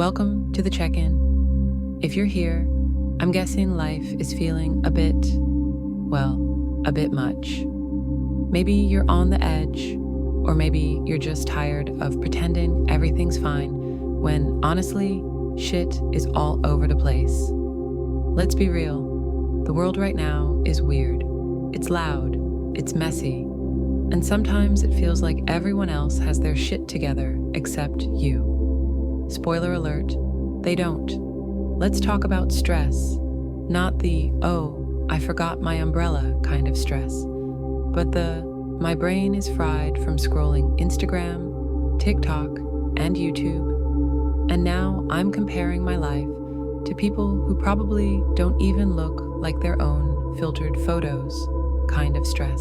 Welcome to the check-in. If you're here, I'm guessing life is feeling a bit much. Maybe you're on the edge, or maybe you're just tired of pretending everything's fine when honestly, shit is all over the place. Let's be real. The world right now is weird. It's loud, it's messy, and sometimes it feels like everyone else has their shit together except you. Spoiler alert, they don't. Let's talk about stress, not the, oh, I forgot my umbrella kind of stress, but the, my brain is fried from scrolling Instagram, TikTok, and YouTube, and now I'm comparing my life to people who probably don't even look like their own filtered photos kind of stress.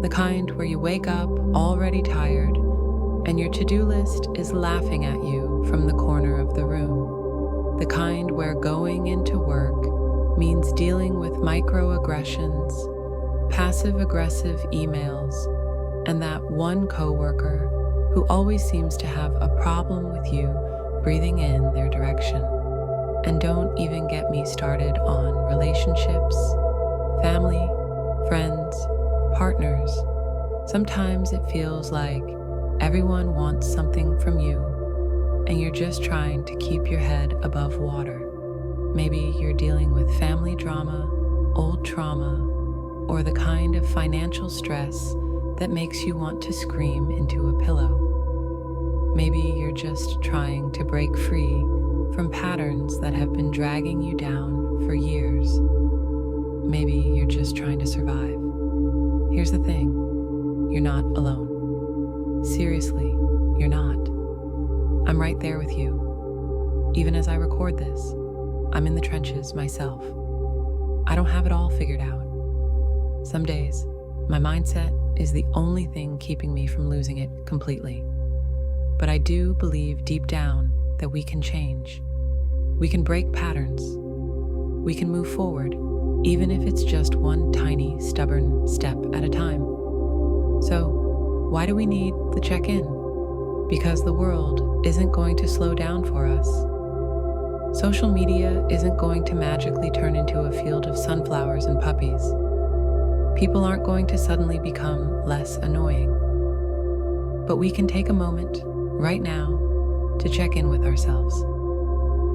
The kind where you wake up already tired and your to-do list is laughing at you from the corner of the room. The kind where going into work means dealing with microaggressions, passive-aggressive emails, and that one coworker who always seems to have a problem with you breathing in their direction. And don't even get me started on relationships, family, friends, partners. Sometimes it feels like everyone wants something from you, and you're just trying to keep your head above water. Maybe you're dealing with family drama, old trauma, or the kind of financial stress that makes you want to scream into a pillow. Maybe you're just trying to break free from patterns that have been dragging you down for years. Maybe you're just trying to survive. Here's the thing, you're not alone. Seriously, you're not. I'm right there with you. Even as I record this, I'm in the trenches myself. I don't have it all figured out. Some days, my mindset is the only thing keeping me from losing it completely. But I do believe deep down that we can change. We can break patterns. We can move forward, even if it's just one tiny, stubborn step at a time. So, why do we need the check-in? Because the world isn't going to slow down for us. Social media isn't going to magically turn into a field of sunflowers and puppies. People aren't going to suddenly become less annoying. But we can take a moment right now to check in with ourselves,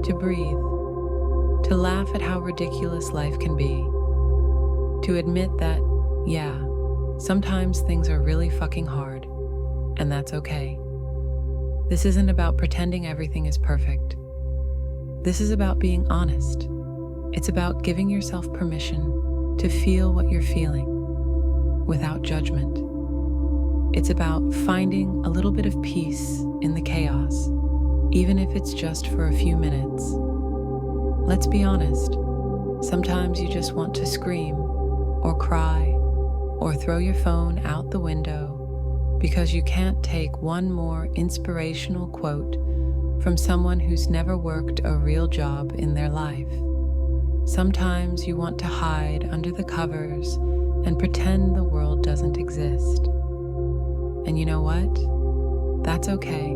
to breathe, to laugh at how ridiculous life can be, to admit that, yeah, sometimes things are really fucking hard, and that's okay. This isn't about pretending everything is perfect. This is about being honest. It's about giving yourself permission to feel what you're feeling without judgment. It's about finding a little bit of peace in the chaos, even if it's just for a few minutes. Let's be honest. Sometimes you just want to scream or cry or throw your phone out the window because you can't take one more inspirational quote from someone who's never worked a real job in their life. Sometimes you want to hide under the covers and pretend the world doesn't exist. And you know what? That's okay.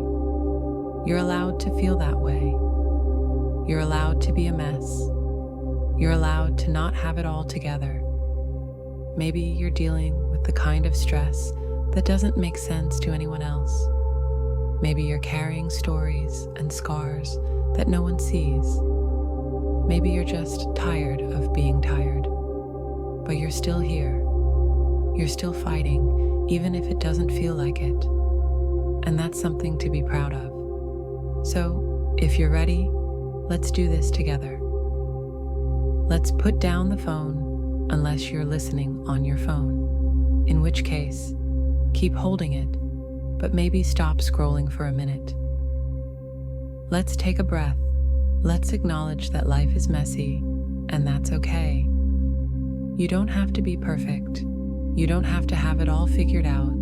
You're allowed to feel that way. You're allowed to be a mess. You're allowed to not have it all together. Maybe you're dealing with the kind of stress that doesn't make sense to anyone else. Maybe you're carrying stories and scars that no one sees. Maybe you're just tired of being tired. But you're still here. You're still fighting, even if it doesn't feel like it. And that's something to be proud of. So, if you're ready, let's do this together. Let's put down the phone unless you're listening on your phone, in which case, keep holding it, but maybe stop scrolling for a minute. Let's take a breath. Let's acknowledge that life is messy, and that's okay. You don't have to be perfect. You don't have to have it all figured out.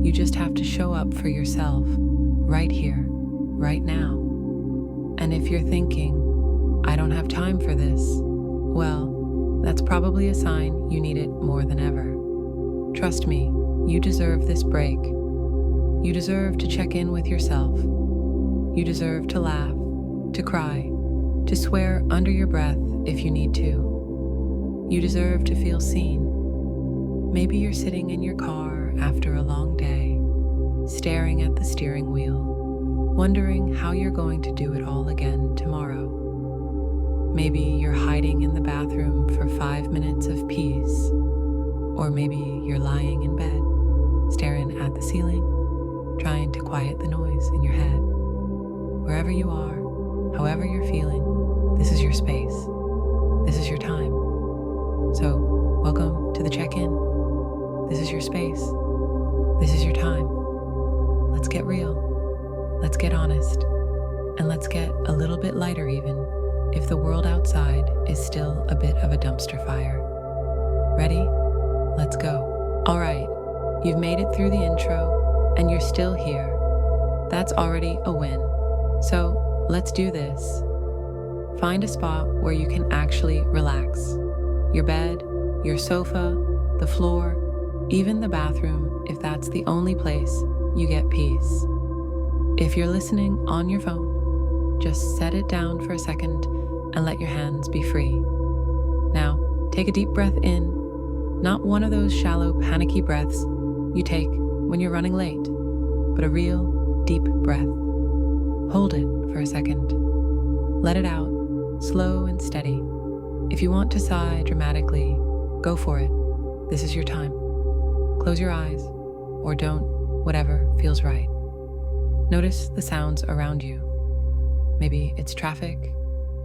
You just have to show up for yourself, right here, right now. And if you're thinking, I don't have time for this, well, that's probably a sign you need it more than ever. Trust me, you deserve this break. You deserve to check in with yourself. You deserve to laugh, to cry, to swear under your breath if you need to. You deserve to feel seen. Maybe you're sitting in your car after a long day, staring at the steering wheel, wondering how you're going to do it all again tomorrow. Maybe you're hiding in the bathroom for 5 minutes of peace, or maybe you're lying in bed, staring at the ceiling, trying to quiet the noise in your head. Wherever you are, however you're feeling, this is your space. This is your time. So, welcome to the check-in. This is your space. This is your time. Let's get real. Let's get honest. And let's get a little bit lighter even if the world outside is still a bit of a dumpster fire. Ready? Let's go. All right, you've made it through the intro and you're still here. That's already a win. So let's do this. Find a spot where you can actually relax. Your bed, your sofa, the floor, even the bathroom if that's the only place you get peace. If you're listening on your phone, just set it down for a second and let your hands be free. Now, take a deep breath in, not one of those shallow, panicky breaths you take when you're running late, but a real, deep breath. Hold it for a second. Let it out, slow and steady. If you want to sigh dramatically, go for it. This is your time. Close your eyes, or don't, whatever feels right. Notice the sounds around you. Maybe it's traffic,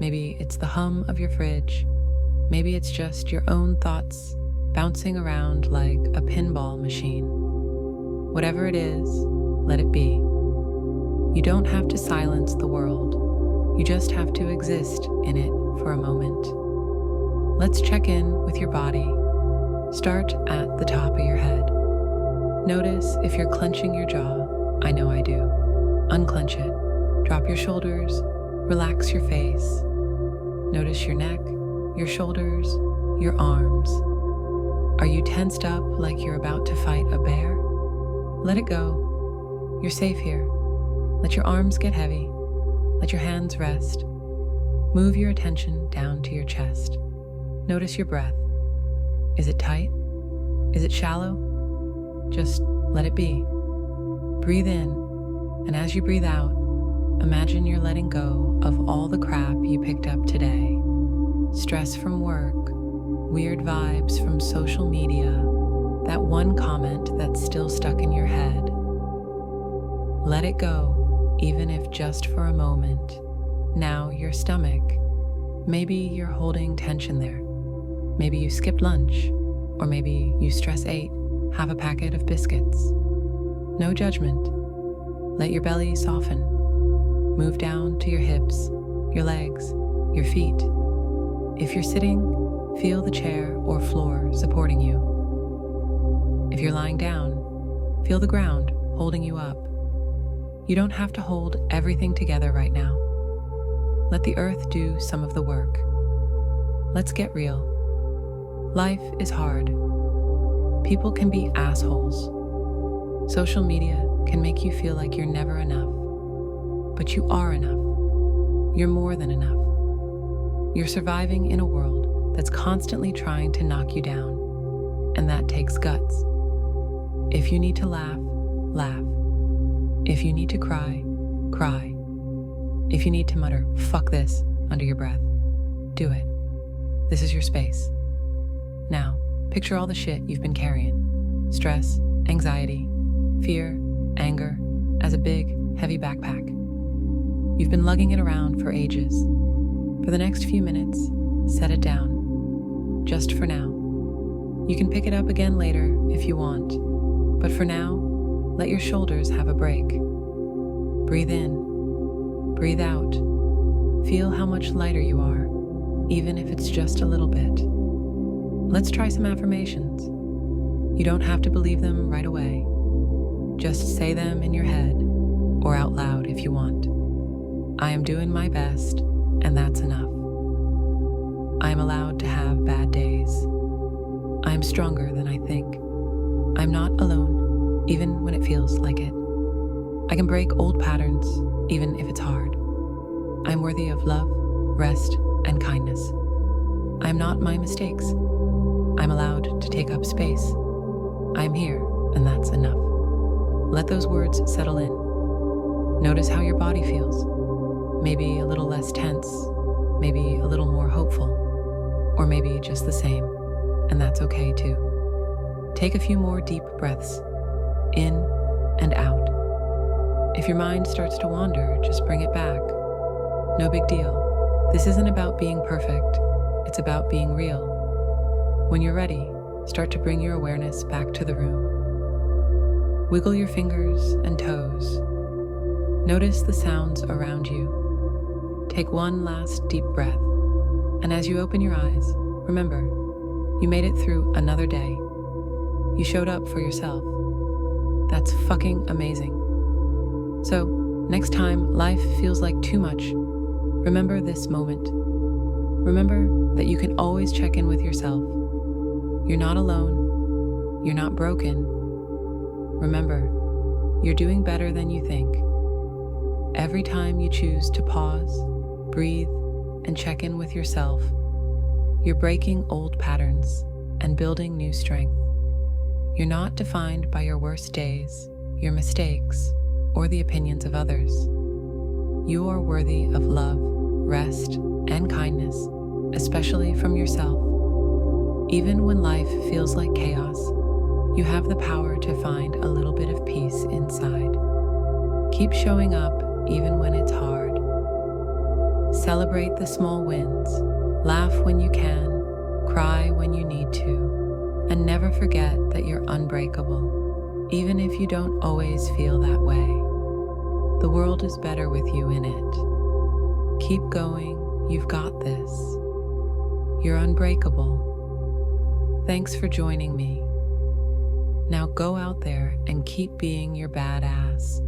maybe it's the hum of your fridge, maybe it's just your own thoughts bouncing around like a pinball machine. Whatever it is, let it be. You don't have to silence the world. You just have to exist in it for a moment. Let's check in with your body. Start at the top of your head. Notice if you're clenching your jaw. I know I do. Unclench it. Drop your shoulders. Relax your face. Notice your neck, your shoulders, your arms. Are you tensed up like you're about to fight a bear? Let it go. You're safe here. Let your arms get heavy. Let your hands rest. Move your attention down to your chest. Notice your breath. Is it tight? Is it shallow? Just let it be. Breathe in, and as you breathe out, imagine you're letting go of all the crap you picked up today. Stress from work, weird vibes from social media, that one comment that's still stuck in your head. Let it go, even if just for a moment. Now your stomach. Maybe you're holding tension there. Maybe you skipped lunch, or maybe you stress ate half a packet of biscuits. No judgment. Let your belly soften. Move down to your hips, your legs, your feet. If you're sitting, feel the chair or floor supporting you. If you're lying down, feel the ground holding you up. You don't have to hold everything together right now. Let the earth do some of the work. Let's get real. Life is hard. People can be assholes. Social media can make you feel like you're never enough. But you are enough. You're more than enough. You're surviving in a world that's constantly trying to knock you down, and that takes guts. If you need to laugh, laugh. If you need to cry, cry. If you need to mutter, "fuck this," under your breath, do it. This is your space. Now, picture all the shit you've been carrying. Stress, anxiety, fear, anger, as a big, heavy backpack. You've been lugging it around for ages. For the next few minutes, set it down. Just for now. You can pick it up again later if you want, but for now, let your shoulders have a break. Breathe in, breathe out. Feel how much lighter you are, even if it's just a little bit. Let's try some affirmations. You don't have to believe them right away. Just say them in your head or out loud if you want. I am doing my best, and that's enough. I am allowed to have bad days. I am stronger than I think. I'm not alone, even when it feels like it. I can break old patterns, even if it's hard. I'm worthy of love, rest, and kindness. I am not my mistakes. I'm allowed to take up space. I am here, and that's enough. Let those words settle in. Notice how your body feels. Maybe a little less tense, maybe a little more hopeful, or maybe just the same, and that's okay too. Take a few more deep breaths, in and out. If your mind starts to wander, just bring it back. No big deal. This isn't about being perfect, it's about being real. When you're ready, start to bring your awareness back to the room. Wiggle your fingers and toes. Notice the sounds around you. Take one last deep breath, and as you open your eyes, remember, you made it through another day. You showed up for yourself. That's fucking amazing. So, next time life feels like too much, remember this moment. Remember that you can always check in with yourself. You're not alone. You're not broken. Remember, you're doing better than you think. Every time you choose to pause, breathe, and check in with yourself, you're breaking old patterns and building new strength. You're not defined by your worst days, your mistakes, or the opinions of others. You are worthy of love, rest, and kindness, especially from yourself. Even when life feels like chaos, you have the power to find a little bit of peace inside. Keep showing up even when it's hard. Celebrate the small wins, laugh when you can, cry when you need to, and never forget that you're unbreakable, even if you don't always feel that way. The world is better with you in it. Keep going, you've got this. You're unbreakable. Thanks for joining me. Now go out there and keep being your badass,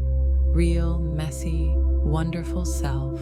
real, messy, wonderful self.